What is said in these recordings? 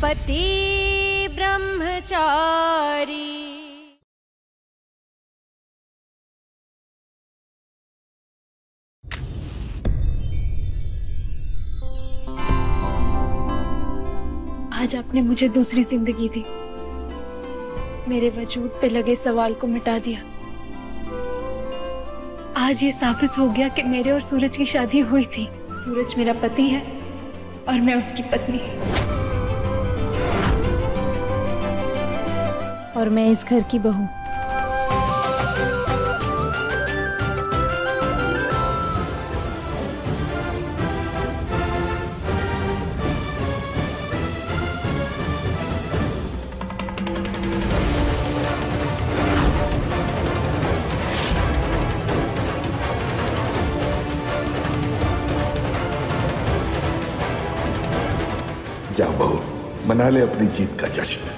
पति ब्रह्मचारी। आज आपने मुझे दूसरी जिंदगी दी, मेरे वजूद पे लगे सवाल को मिटा दिया। आज ये साबित हो गया कि मेरे और सूरज की शादी हुई थी। सूरज मेरा पति है और मैं उसकी पत्नी, और मैं इस घर की बहू। जाओ बहू, मना ले अपनी जीत का जश्न।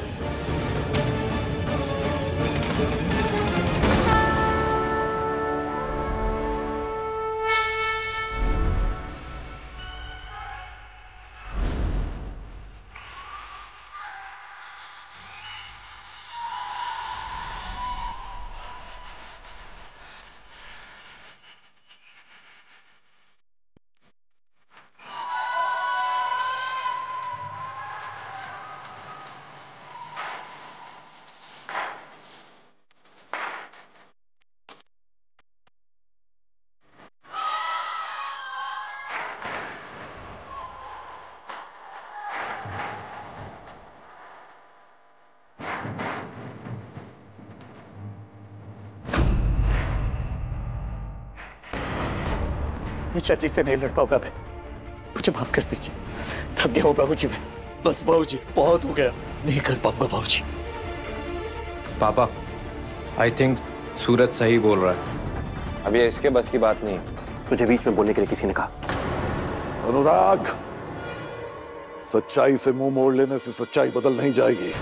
ईशा जी से नहीं लड़ पाऊंगा मैं, मुझे माफ कर दीजिए। थक गया हूँ बाबूजी मैं, बस बाबूजी बहुत हो गया, नहीं कर पाऊंगा बाबूजी। पापा, आई थिंक सूरज सही बोल रहा है। अब ये इसके बस की बात नहीं। तुझे बीच में बोलने के लिए किसी ने कहा? अनुराग, सच्चाई से मुंह मोड़ लेने से सच्चाई बदल नहीं जाएगी।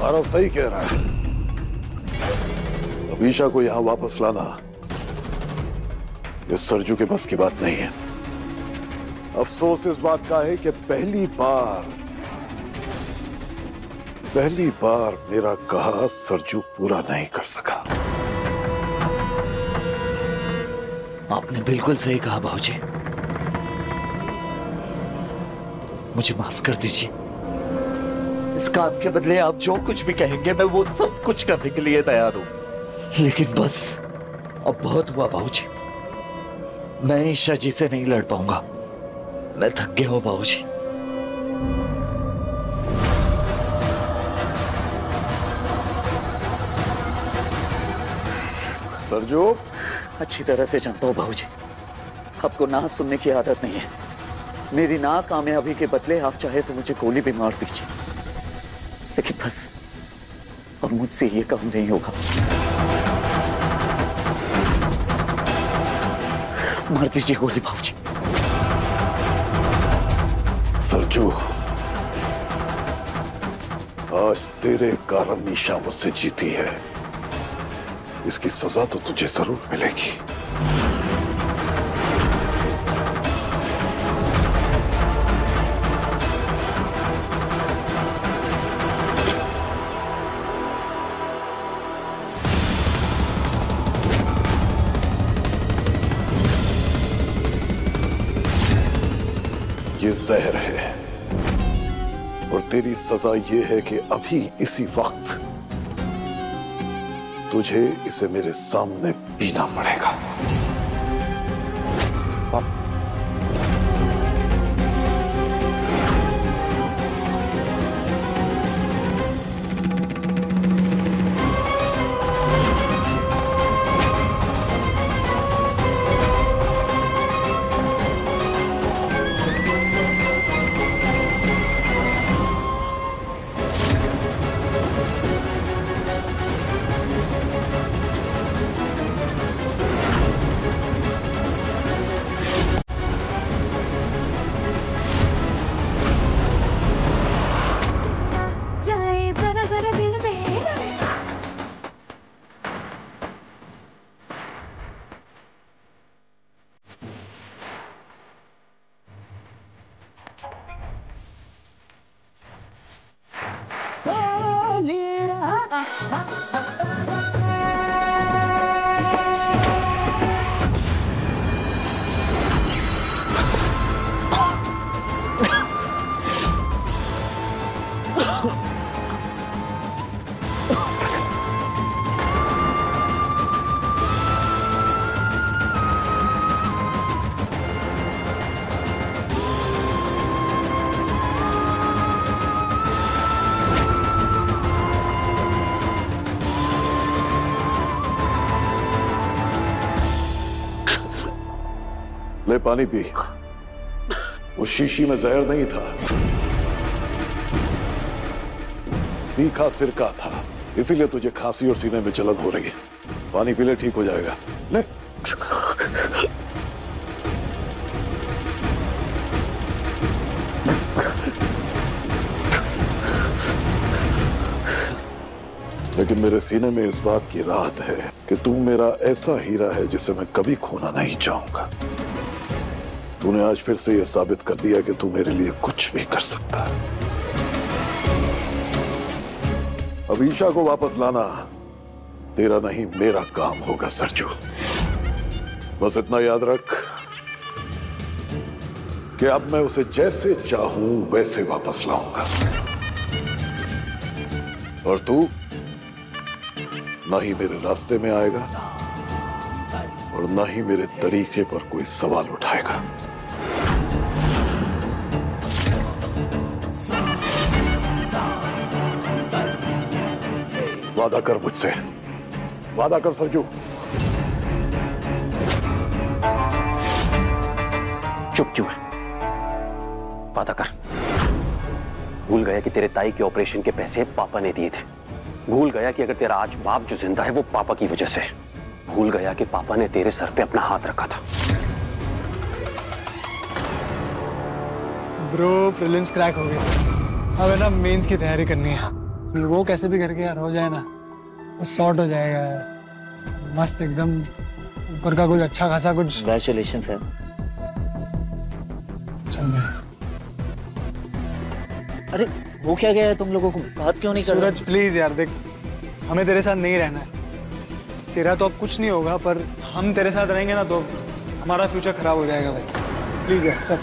आरव सही कह रहा है, अभीशा को यहां वापस लाना इस सरजू के बस की बात नहीं है। अफसोस इस बात का है कि पहली बार मेरा कहा सरजू पूरा नहीं कर सका। आपने बिल्कुल सही कहा बाबूजी, मुझे माफ कर दीजिए। इस काम के बदले आप जो कुछ भी कहेंगे मैं वो सब कुछ करने के लिए तैयार हूं, लेकिन बस अब बहुत हुआ बाबूजी। मैं ईशा जी से नहीं लड़ पाऊंगा, मैं थक गया हूं बाबूजी। सरजू, अच्छी तरह से जानता हूं बाबूजी, आपको ना सुनने की आदत नहीं है। मेरी ना कामयाबी के बदले आप चाहे तो मुझे गोली भी मार दीजिए, लेकिन बस अब मुझसे ये काम नहीं होगा। मार दीजिए गोली बाबूजी। सरजू, आज तेरे कारण ईशा मुझसे जीती है, इसकी सजा तो तुझे जरूर मिलेगी। ये जहर है और तेरी सजा ये है कि अभी इसी वक्त तुझे इसे मेरे सामने पीना पड़ेगा। पानी पी। उस शीशी में जहर नहीं था, तीखा सिरका था, इसीलिए तुझे खांसी और सीने में जलन हो रही है। पानी पी ले, ठीक हो जाएगा। ले। लेकिन मेरे सीने में इस बात की राहत है कि तू मेरा ऐसा हीरा है जिसे मैं कभी खोना नहीं चाहूंगा। तूने आज फिर से यह साबित कर दिया कि तू मेरे लिए कुछ भी कर सकता है। अब ईशा को वापस लाना तेरा नहीं मेरा काम होगा सरजू। बस इतना याद रख कि अब मैं उसे जैसे चाहूं वैसे वापस लाऊंगा, और तू ना ही मेरे रास्ते में आएगा और ना ही मेरे तरीके पर कोई सवाल उठाएगा। वादा कर मुझसे, वादा कर सरजू। चुप क्यों है? वादा कर। भूल गया कि तेरे ताई के ऑपरेशन के पैसे पापा ने दिए थे। भूल गया कि अगर तेरा आज बाप जो जिंदा है वो पापा की वजह से। भूल गया कि पापा ने तेरे सर पे अपना हाथ रखा था। ब्रो, प्रीलिम्स क्रैक हो गए। अब है ना मेंस की तैयारी करनी है। वो कैसे भी करके यार हो जाए ना, सॉर्ट हो जाएगा यार। मस्त एकदम ऊपर का कुछ अच्छा खासा कुछ। Congratulation sir. चल गए। अरे हो क्या गया है तुम लोगों को? बात क्यों नहीं कर रहे? सूरज प्लीज यार देख, हमें तेरे साथ नहीं रहना है। तेरा तो अब कुछ नहीं होगा, पर हम तेरे साथ रहेंगे ना तो हमारा फ्यूचर खराब हो जाएगा भाई। प्लीज यार चल।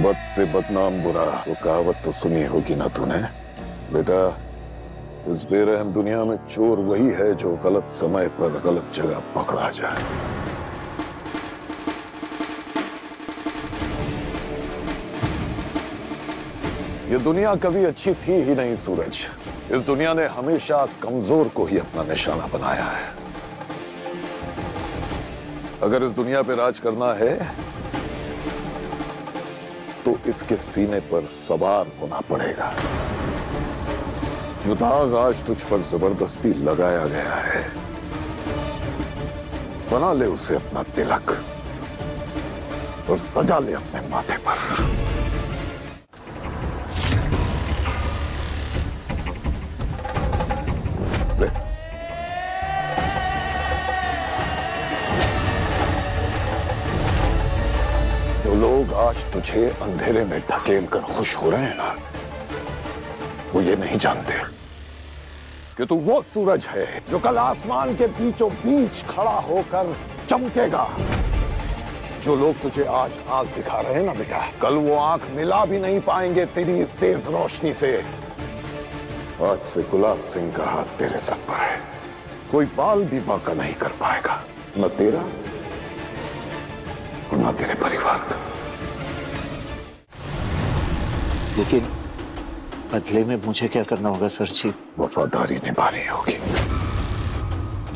बद से बदनाम बुरा, वो कहावत तो सुनी होगी ना तूने बेटा। इस बेरहम दुनिया में चोर वही है जो गलत समय पर गलत जगह पकड़ा जाए। ये दुनिया कभी अच्छी थी ही नहीं सूरज। इस दुनिया ने हमेशा कमजोर को ही अपना निशाना बनाया है। अगर इस दुनिया पे राज करना है तो इसके सीने पर सवार होना पड़ेगा। जो दाग आज तुझ पर जबरदस्ती लगाया गया है, बना ले उसे अपना तिलक और सजा ले अपने माथे पर। ले। जो लोग आज तुझे अंधेरे में ढकेल कर खुश हो रहे हैं ना, वो ये नहीं जानते कि तू वो सूरज है जो कल आसमान के बीचों बीच खड़ा होकर चमकेगा। जो लोग तुझे आज आंख दिखा रहे हैं ना बेटा, कल वो आंख मिला भी नहीं पाएंगे तेरी इस तेज रोशनी से। आज से गुलाब सिंह का हाथ तेरे सर पर है। कोई बाल भी बांका नहीं कर पाएगा, न तेरा और न तेरे परिवार का। लेकिन बदले में मुझे क्या करना होगा सर जी? वफादारी निभानी होगी।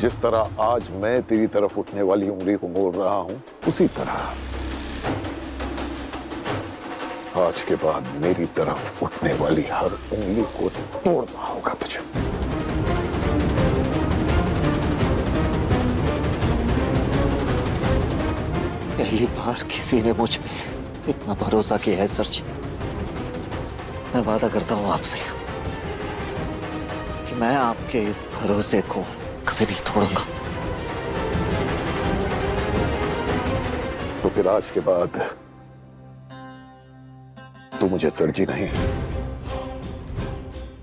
जिस तरह आज मैं तेरी तरफ उठने वाली उंगली को मोड़ रहा हूं, उसी तरह आज के बाद मेरी तरफ उठने वाली हर उंगली को तोड़ना होगा तुझे। पहली बार किसी ने मुझ पे इतना भरोसा किया है सर जी। मैं वादा करता हूं आपसे कि मैं आपके इस भरोसे को कभी नहीं तोड़ूंगा। तो फिर आज के बाद तू मुझे सरजी नहीं,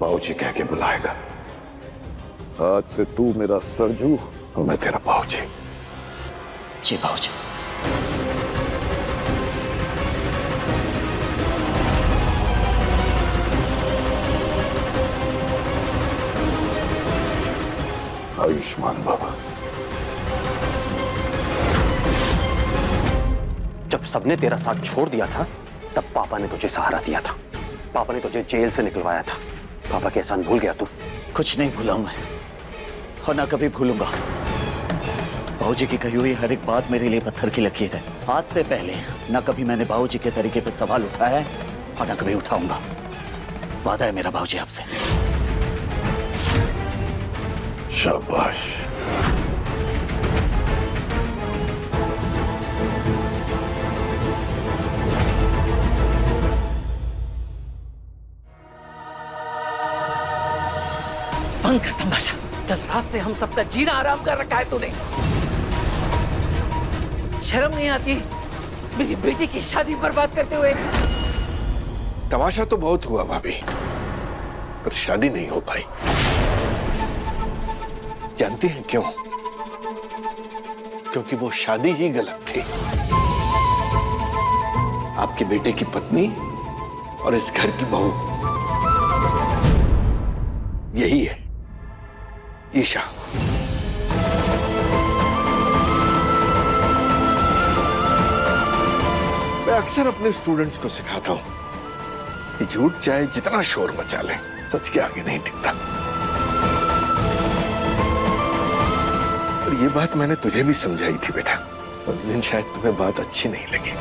बाऊजी कह के बुलाएगा। आज से तू मेरा सरजू और मैं तेरा बाऊजी। जी बाऊजी। आयुष्मान बाबा। जब सबने तेरा साथ छोड़ दिया था तब पापा ने तुझे सहारा दिया था, पापा ने तुझे जेल से निकलवाया था। पापा के एहसान भूल गया तू? कुछ नहीं भूला हूं मैं, और ना कभी भूलूंगा। बाबूजी की कही हुई हर एक बात मेरे लिए पत्थर की लकीर है। आज से पहले ना कभी मैंने बाबूजी के तरीके पे सवाल उठाया है और ना कभी उठाऊंगा। वादा है मेरा बाबूजी आपसे। शाबाश। बंद कर तमाशा। कल रात से हम सबका जीना आराम कर रखा है तूने। शर्म नहीं आती मेरी बेटी की शादी बर्बाद करते हुए? तमाशा तो बहुत हुआ भाभी, पर शादी नहीं हो पाई। जानती हैं क्यों? क्योंकि वो शादी ही गलत थी। आपके बेटे की पत्नी और इस घर की बहू, यही है ईशा। मैं अक्सर अपने स्टूडेंट्स को सिखाता हूं कि झूठ चाहे जितना शोर मचा ले, सच के आगे नहीं टिकता। और ये बात मैंने तुझे भी समझाई थी बेटा, उस दिन शायद तुम्हें बात अच्छी नहीं लगी,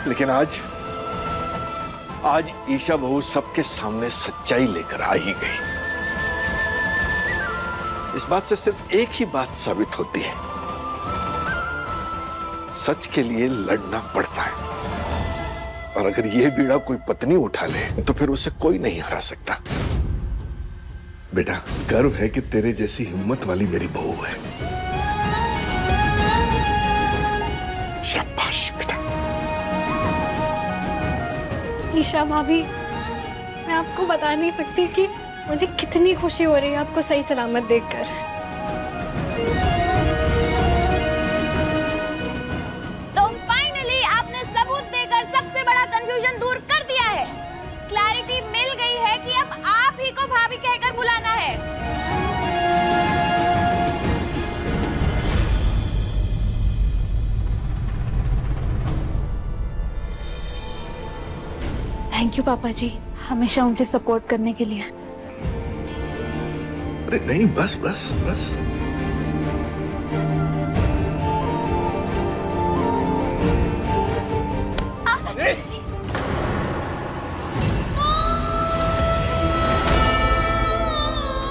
लेकिन आज ईशा बहू सबके सामने सच्चाई लेकर आ ही गई। इस बात से सिर्फ एक ही बात साबित होती है, सच के लिए लड़ना पड़ता है। और अगर यह बीड़ा कोई पत्नी उठा ले तो फिर उसे कोई नहीं हरा सकता। बेटा, गर्व है कि तेरे जैसी हिम्मत वाली मेरी बहू है। शाबाश बेटा। ईशा भाभी, मैं आपको बता नहीं सकती कि मुझे कितनी खुशी हो रही है आपको सही सलामत देखकर। तो फाइनली आपने सबूत देकर सबसे बड़ा कंफ्यूजन दूर कर दिया है। क्लैरिटी मिल गई है कि अब आप ही को भाभी कहकर बुलाना है। थैंक यू पापा जी, हमेशा मुझे सपोर्ट करने के लिए। अरे नहीं, बस बस बस।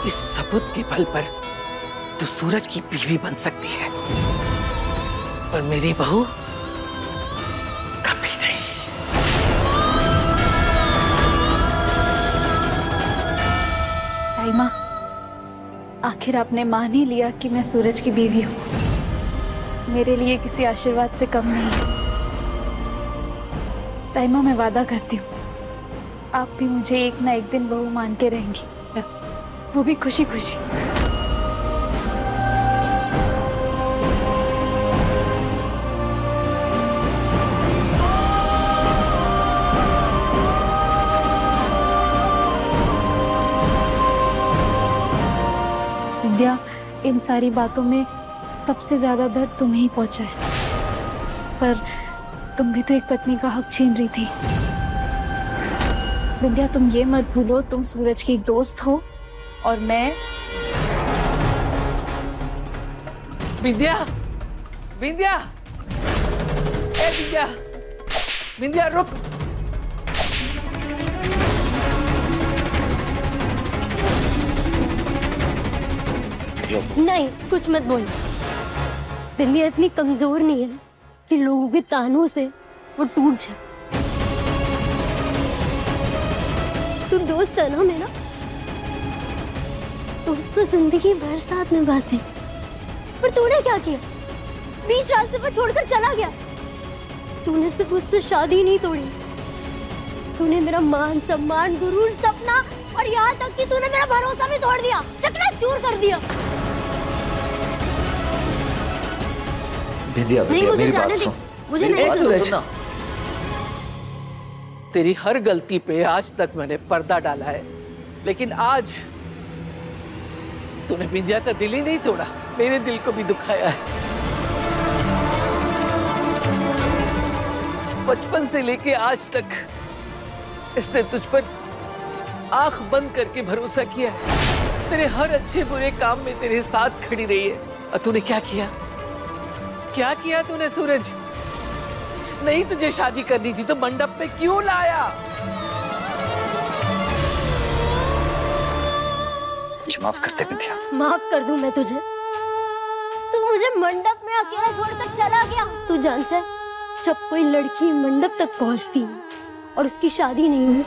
इस सबूत के बल पर तू सूरज की बीवी बन सकती है, पर मेरी बहू कभी नहीं। ताईमा, आखिर आपने मान ही लिया कि मैं सूरज की बीवी हूँ। मेरे लिए किसी आशीर्वाद से कम नहीं है। ताईमा, मैं वादा करती हूँ आप भी मुझे एक ना एक दिन बहू मान के रहेंगी, वो भी खुशी खुशी। विद्या, इन सारी बातों में सबसे ज्यादा दर्द तुम्हें ही पहुंचा है, पर तुम भी तो एक पत्नी का हक छीन रही थी। विद्या, तुम ये मत भूलो तुम सूरज की दोस्त हो और मैं। विद्या, विद्या, ए विद्या, विद्या रुक। नहीं, कुछ मत बोल। बिंदिया इतनी कमजोर नहीं है कि लोगों के तानों से वो टूट जाए। तू दोस्त है ना मेरा, दोस्त तो जिंदगी भर साथ निभाते। पर तूने क्या किया? बीच रास्ते पर छोड़कर चला गया। तूने सिर्फ मुझसे शादी नहीं तोड़ी, तूने मेरा मान सम्मान गुरूर सपना और यहाँ तक कि तूने मेरा भरोसा भी तोड़ दिया, चकनाचूर कर दिया। विद्या, विद्या, मेरी बात सुन। मुझे मेरी बात सूरज, सुन। तेरी हर गलती पे आज तक मैंने पर्दा डाला है, लेकिन आज तूने विद्या का दिल ही नहीं तोड़ा, मेरे दिल को भी दुखाया है। बचपन से लेके आज तक इसने तुझ पर आंख बंद करके भरोसा किया। तेरे हर अच्छे बुरे काम में तेरे साथ खड़ी रही है। और तूने क्या किया? क्या किया तूने सूरज? नहीं तुझे शादी करनी थी तो मंडप में क्यों लाया? मुझे माफ कर दे विद्या। माफ कर दूं मैं तुझे? तू मुझे मंडप में अकेला छोड़कर चला गया। तू जानता है जब कोई लड़की मंडप तक पहुंचती है और उसकी शादी नहीं हुई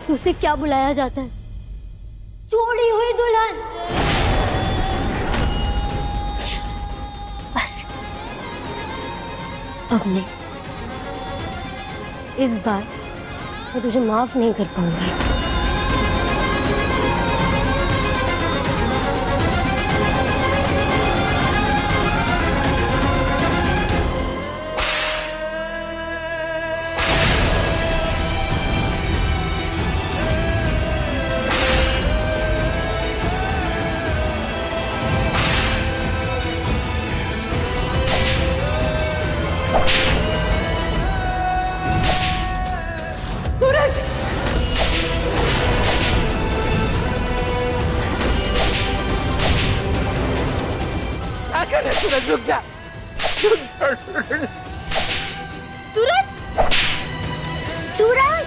तो उसे क्या बुलाया जाता है? छोड़ी हुई दुल्हन। बस अब नहीं, इस बार मैं तुझे माफ नहीं कर पाऊंगी। सूरज रुक जा। सूरज, सूरज,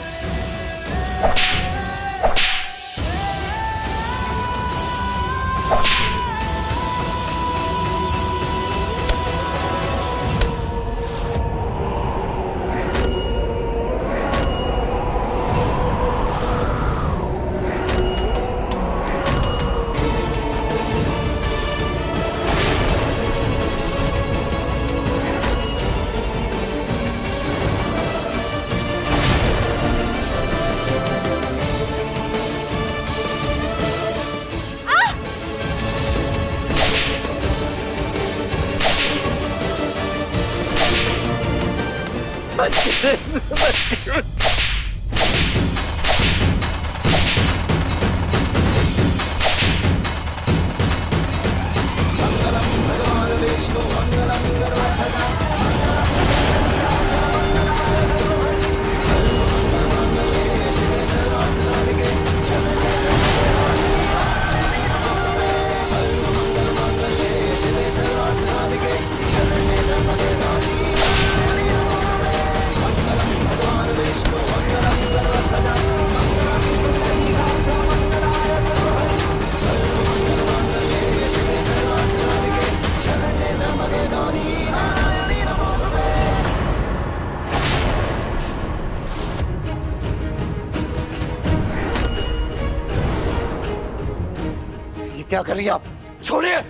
क्या कर रही हैं आप? छोड़िए।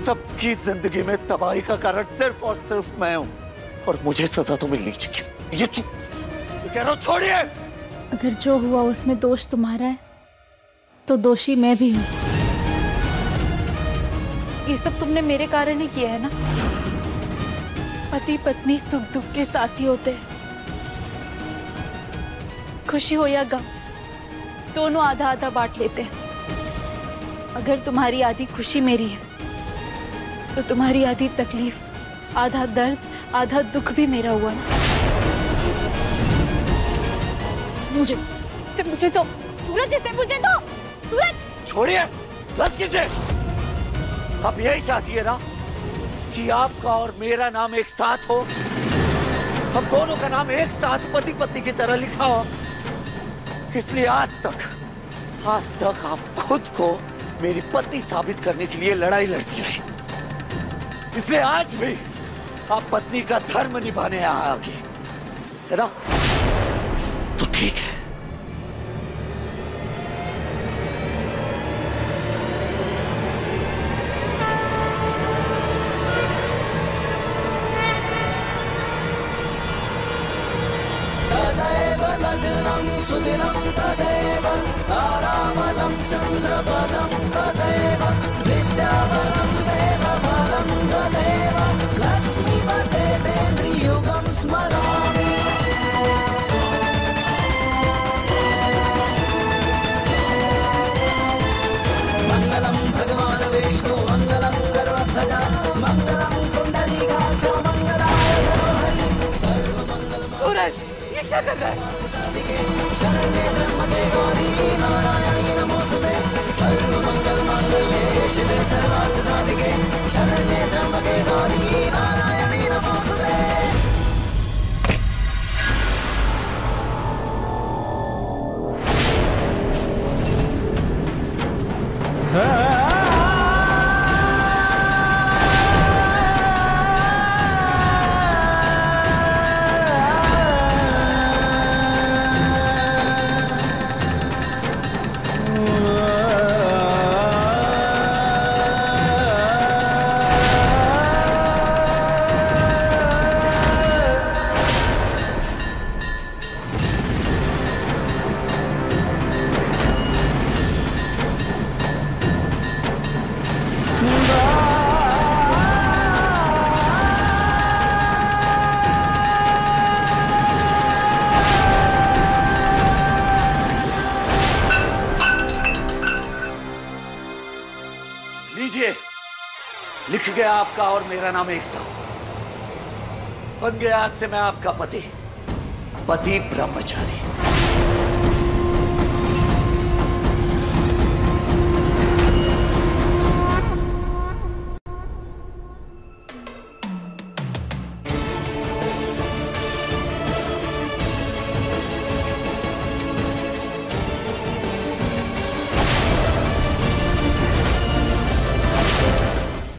सबकी जिंदगी में तबाही का कारण सिर्फ और सिर्फ मैं हूं और मुझे सजा तो मिलनी चाहिए। ये चुप कह रहा हूं, छोड़िए। अगर जो हुआ उसमें दोष तुम्हारा है तो दोषी मैं भी हूं। ये सब तुमने मेरे कारण ही किया है ना। पति पत्नी सुख दुख के साथी होते हैं। खुशी हो या गम दोनों आधा आधा बांट लेते हैं। अगर तुम्हारी आधी खुशी मेरी है तो तुम्हारी आधी तकलीफ, आधा दर्द, आधा दुख भी मेरा हुआ ना। मुझे तो सूरज, इसे मुझे तो सूरज। छोड़िए, बस कीजिए। आप यही चाहती है ना कि आपका और मेरा नाम एक साथ हो, हम दोनों का नाम एक साथ पति पत्नी की तरह लिखा हो। इसलिए आज तक आप खुद को मेरी पत्नी साबित करने के लिए लड़ाई लड़ती रही। इसलिए आज भी आप पत्नी का धर्म निभाने यहाँ आ गई है ना? तो ठीक है। सुदिनं तदेव ताराबलं चन्द्रबलं तदेव विद्याबलं देवबलं तदेव लक्ष्मीपते देन्द्रियुगं स्मरामि। मङ्गलं भगवान् विष्णु मङ्गलं गरुडध्वज मङ्गलं पुण्डरीकाक्ष मङ्गलाय महाराज ये क्या कर रहा है? शरण्ये त्र्यंबके गौरी नारायणी नमोस्तुते सर्वमंगल मांगल्ये शिवे सर्वार्थ साधिके शरण्ये त्र्यंबके गौरी नारायणी नमोस्तुते। लीजिए, लिख गया आपका और मेरा नाम एक साथ। बन गया आज से मैं आपका पति ब्रह्मचारी।